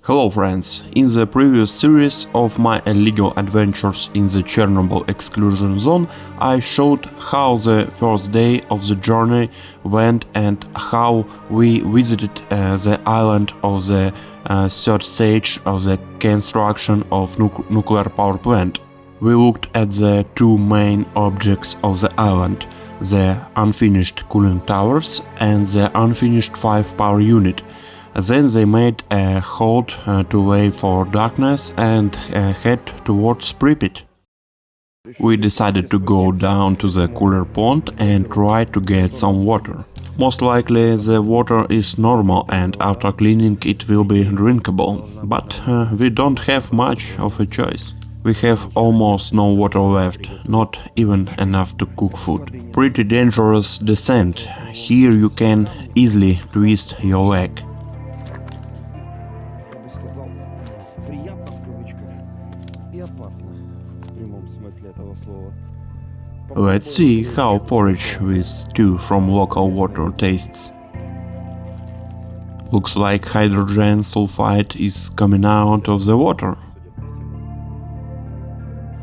Hello friends, in the previous series of my illegal adventures in the Chernobyl Exclusion Zone, I showed how the first day of the journey went and how we visited the island of the third stage of the construction of nuclear power plant. We looked at the two main objects of the island, the unfinished cooling towers and the unfinished 5 power unit. Then they made a halt to wait for darkness and head towards Pripyat. We decided to go down to the cooler pond and try to get some water. Most likely the water is normal and after cleaning it will be drinkable, but we don't have much of a choice. We have almost no water left, not even enough to cook food. Pretty dangerous descent. Here you can easily twist your leg. Let's see how porridge with stew from local water tastes. Looks like hydrogen sulfide is coming out of the water.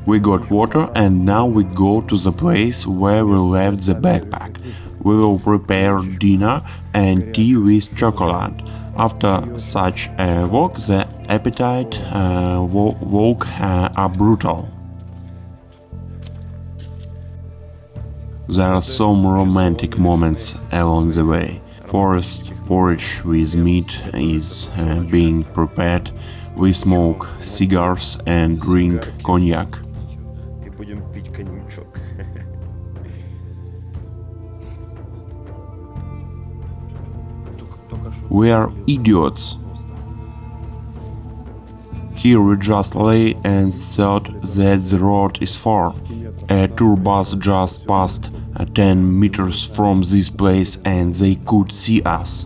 We got water and now we go to the place where we left the backpack. We will prepare dinner and tea with chocolate. After such a walk, the appetite walk are brutal. There are some romantic moments along the way. First, porridge with meat is being prepared. We smoke cigars and drink cognac. We are idiots. Here we just lay and thought that the road is far. A tour bus just passed 10 meters from this place and they could see us.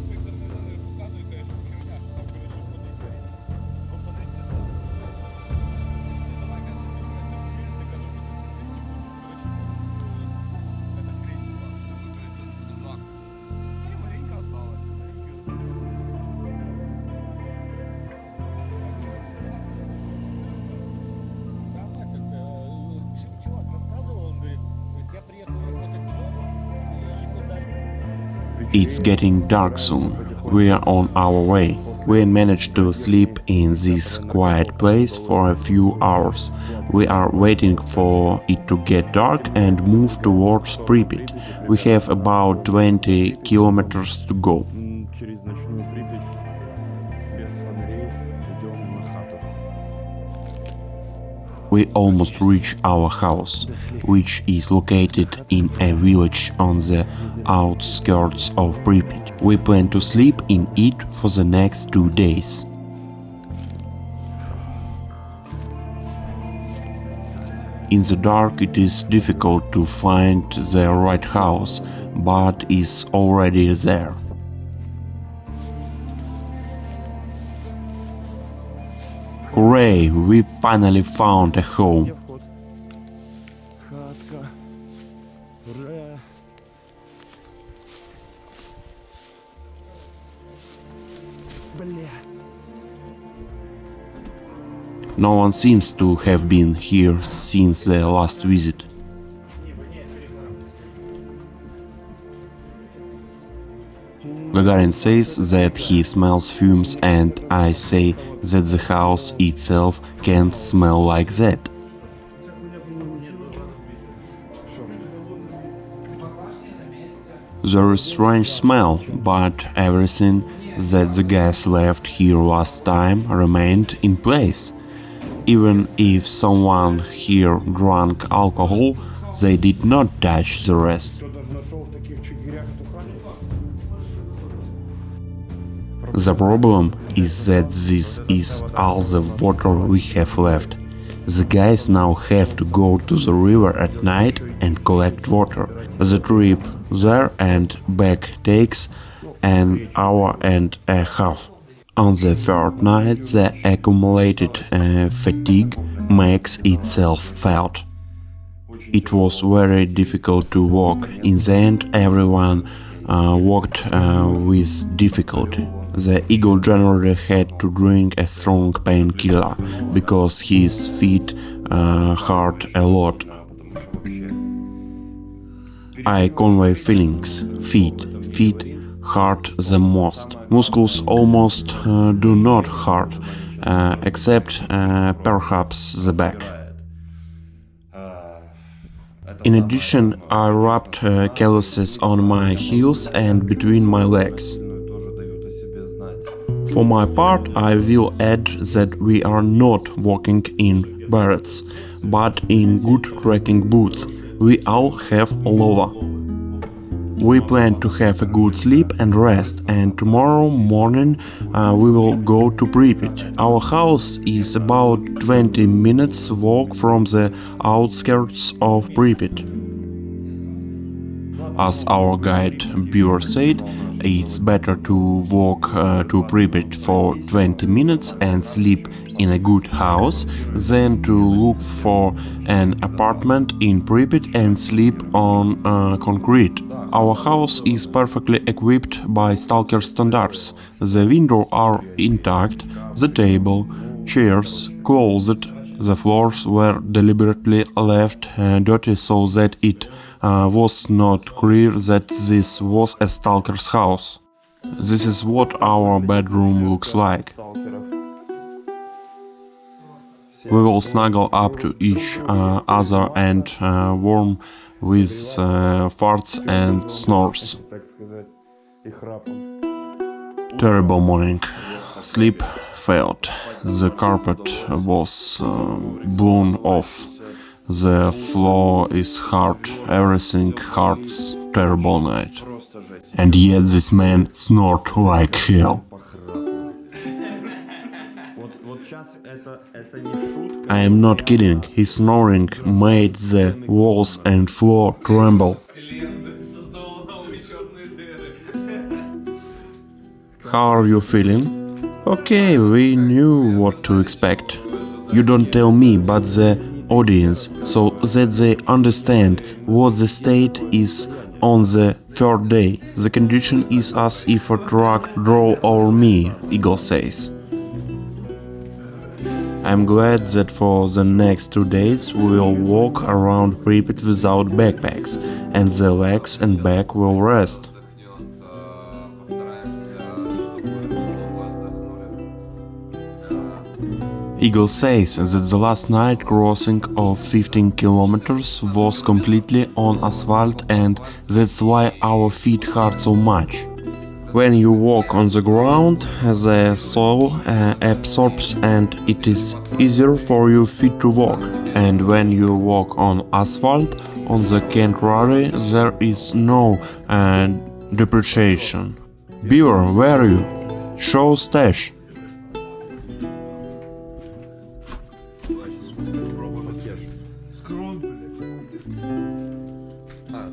It's getting dark soon. We are on our way. We managed to sleep in this quiet place for a few hours. We are waiting for it to get dark and move towards Pripyat. We have about 20 kilometers to go. We almost reach our house, which is located in a village on the outskirts of Pripyat. We plan to sleep in it for the next 2 days. In the dark it is difficult to find the right house, but is already there. Hooray! We finally found a home. No one seems to have been here since the last visit. Gagarin says that he smells fumes and I say that the house itself can't smell like that. There is strange smell, but everything that the guys left here last time remained in place. Even if someone here drank alcohol, they did not touch the rest. The problem is that this is all the water we have left. The guys now have to go to the river at night and collect water. The trip there and back takes an hour and a half. On the third night, the accumulated fatigue makes itself felt. It was very difficult to walk. In the end, everyone walked with difficulty. The eagle generally had to drink a strong painkiller, because his feet hurt a lot. I convey feelings. Feet hurt the most. Muscles almost do not hurt, except perhaps the back. In addition, I rubbed calluses on my heels and between my legs. For my part, I will add that we are not walking in barrettes, but in good trekking boots. We all have lava. We plan to have a good sleep and rest, and tomorrow morning we will go to Pripyat. Our house is about 20 minutes walk from the outskirts of Pripyat. As our guide Bure said, it's better to walk to Pripyat for 20 minutes and sleep in a good house than to look for an apartment in Pripyat and sleep on concrete. Our house is perfectly equipped by Stalker standards. The windows are intact, the table, chairs, closet, the floors were deliberately left dirty so that it was not clear that this was a stalker's house. This is what our bedroom looks like. We will snuggle up to each other and warm with farts and snores. Terrible morning. Sleep failed. The carpet was blown off. The floor is hard. Everything hurts. Terrible night. And yet this man snored like hell. I am not kidding, his snoring made the walls and floor tremble. How are you feeling? Okay, we knew what to expect. You don't tell me, but the audience, so that they understand what the state is on the third day. The condition is as if a truck drove over me, Eagle says. I'm glad that for the next 2 days we'll walk around Pripyat without backpacks, and the legs and back will rest. Eagle says that the last night crossing of 15 kilometers was completely on asphalt, and that's why our feet hurt so much. When you walk on the ground, the soil absorbs and it is easier for your feet to walk. And when you walk on asphalt, on the contrary, there is no depreciation. Beaver, where are you? Show stash.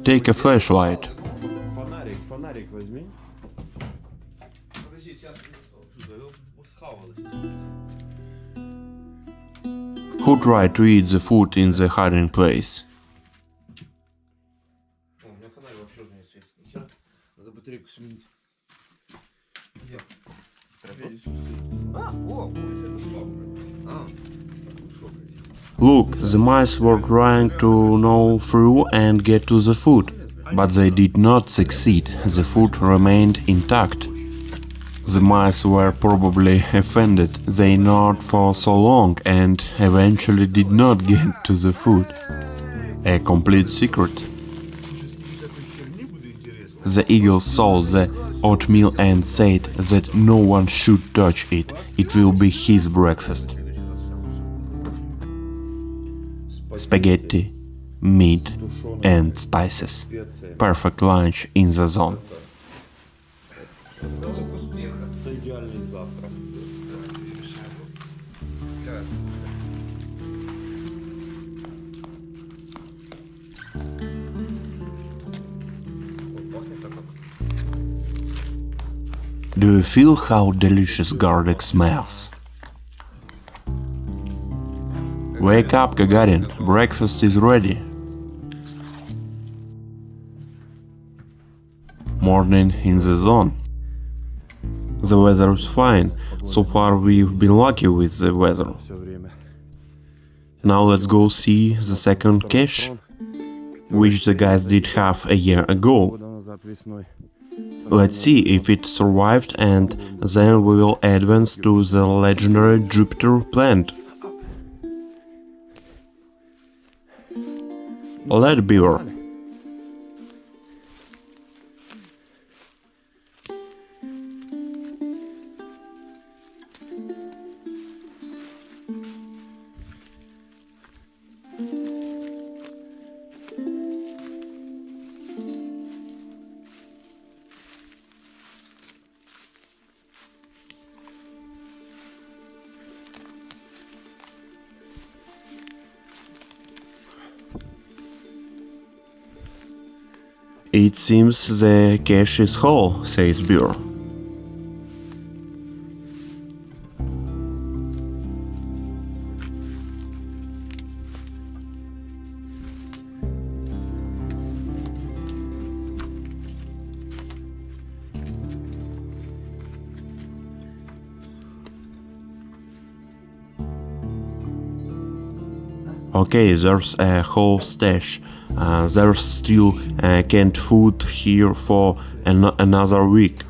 Take a flashlight. Who tried to eat the food in the hiding place? Look, the mice were trying to gnaw through and get to the food, but they did not succeed. The food remained intact. The mice were probably offended. They gnawed for so long and eventually did not get to the food. A complete secret. The eagle saw the oatmeal and said that no one should touch it. It will be his breakfast. Spaghetti, meat and spices. Perfect lunch in the zone. Do you feel how delicious garlic smells? Wake up, Gagarin, breakfast is ready. Morning in the zone. The weather is fine. So far we've been lucky with the weather. Now let's go see the second cache, which the guys did half a year ago. Let's see if it survived, and then we will advance to the legendary Jupiter plant. Lead beaver. It seems the cache is whole, says Beer. Okay, there's a whole stash. There's still canned food here for another week.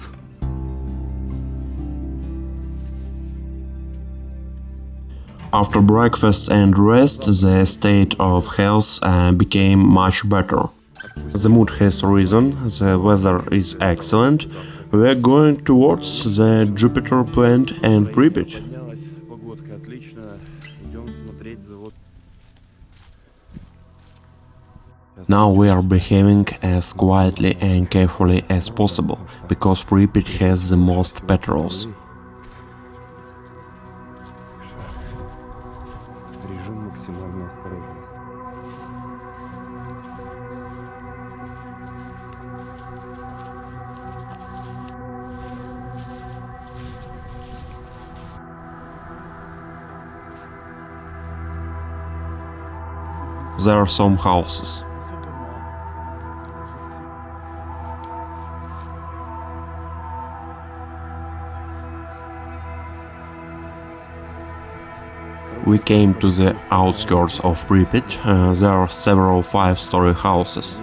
After breakfast and rest, the state of health became much better. The mood has risen, the weather is excellent. We're going towards the Jupiter plant and Pripyat. Now we are behaving as quietly and carefully as possible, because Pripyat has the most patrols. There are some houses. We came to the outskirts of Pripyat. There are several 5-story houses.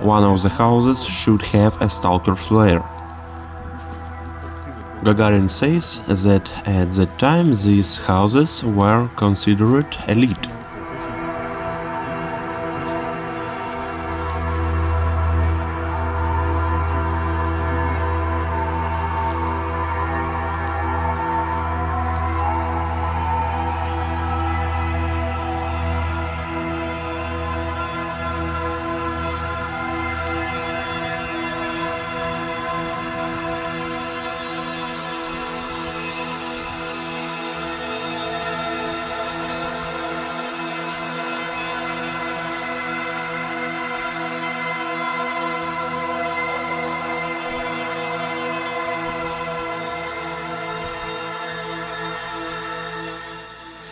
One of the houses should have a Stalker's lair. Gagarin says that at that time these houses were considered elite.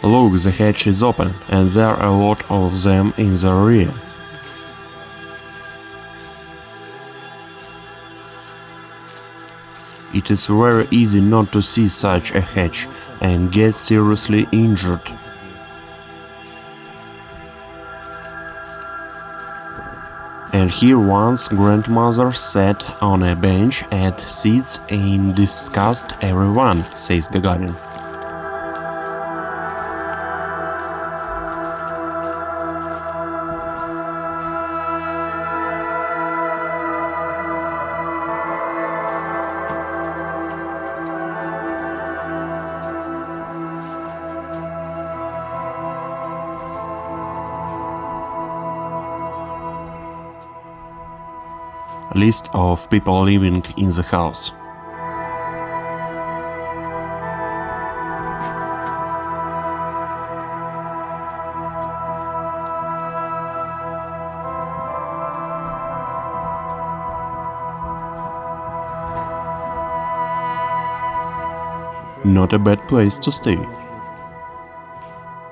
Look, the hatch is open, and there are a lot of them in the rear. It is very easy not to see such a hatch and get seriously injured. And here once grandmother sat on a bench and sits and discussed everyone, says Gagarin. List of people living in the house. Not a bad place to stay.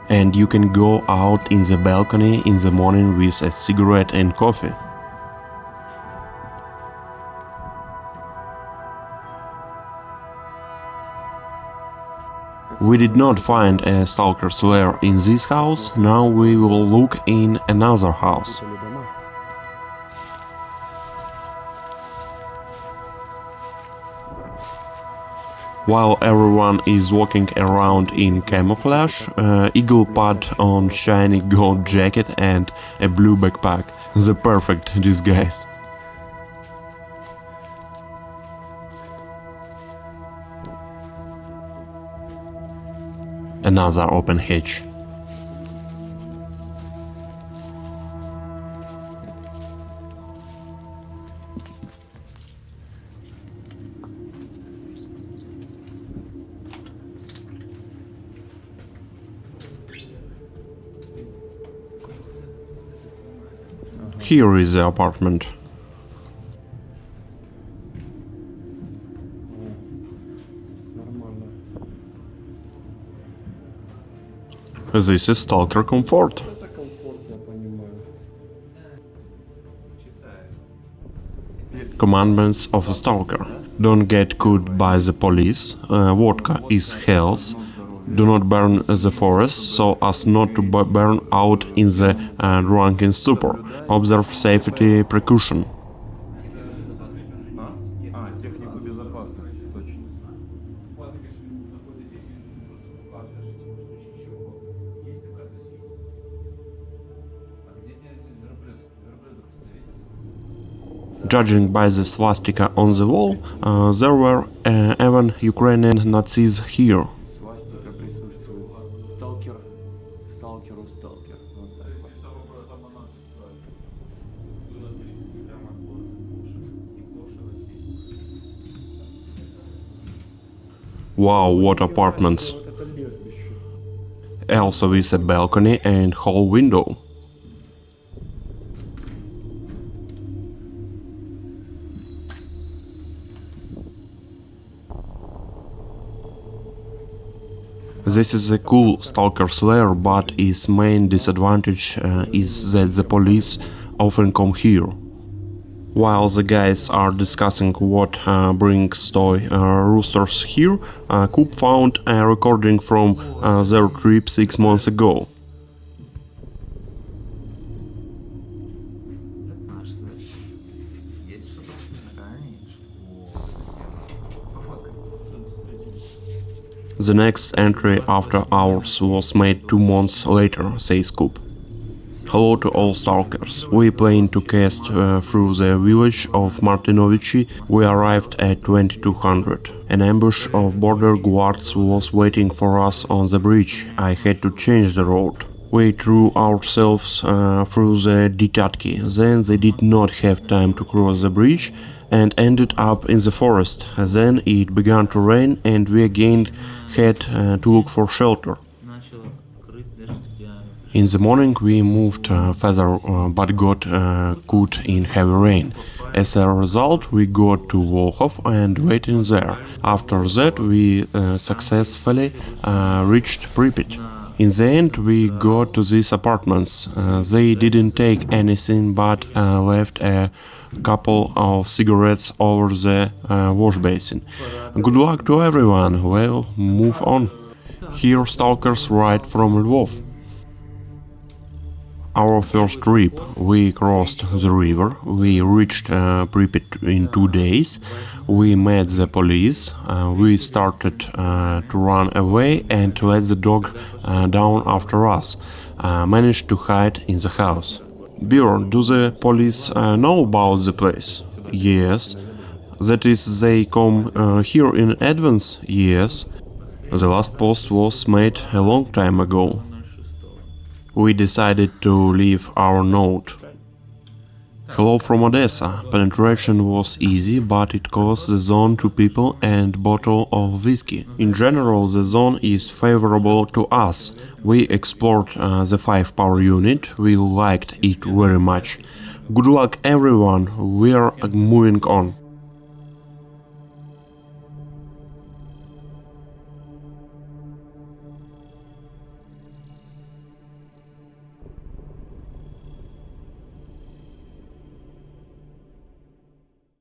And you can go out in the balcony in the morning with a cigarette and coffee. We did not find a stalker's lair in this house, now we will look in another house. While everyone is walking around in camouflage, eagle pad on shiny gold jacket and a blue backpack, the perfect disguise. Another open hatch. Here is the apartment. This is Stalker comfort. Commandments of a Stalker. Don't get caught by the police. Vodka is health. Do not burn the forest so as not to burn out in the drunken stupor. Observe safety precaution. Judging by the swastika on the wall, there were even Ukrainian Nazis here. Wow, what apartments! Also with a balcony and hall window. This is a cool Stalker's lair, but its main disadvantage is that the police often come here. While the guys are discussing what brings toy roosters here, Coop found a recording from their trip 6 months ago. The next entry after ours was made 2 months later, says Coop. Hello to all stalkers. We plan to cast through the village of Martinovici. We arrived at 2200. An ambush of border guards was waiting for us on the bridge. I had to change the road. We threw ourselves through the Ditatki. Then they did not have time to cross the bridge and ended up in the forest. Then it began to rain and we again had to look for shelter. In the morning we moved further but got caught in heavy rain. As a result we got to Volkhov and waited there. After that we successfully reached Pripyat. In the end we got to these apartments. They didn't take anything but left a couple of cigarettes over the wash basin. Good luck to everyone, well, move on. Here Stalkers write from Lvov. Our first trip, we crossed the river, we reached Pripyat in 2 days, we met the police, we started to run away and let the dog down after us, managed to hide in the house. Bjorn, do the police know about the place? Yes. That is, they come here in advance? Yes. The last post was made a long time ago. We decided to leave our note. Hello from Odessa. Penetration was easy, but it cost the zone 2 people and bottle of whiskey. In general, the zone is favorable to us. We explored the 5-power unit, we liked it very much. Good luck everyone, we are moving on.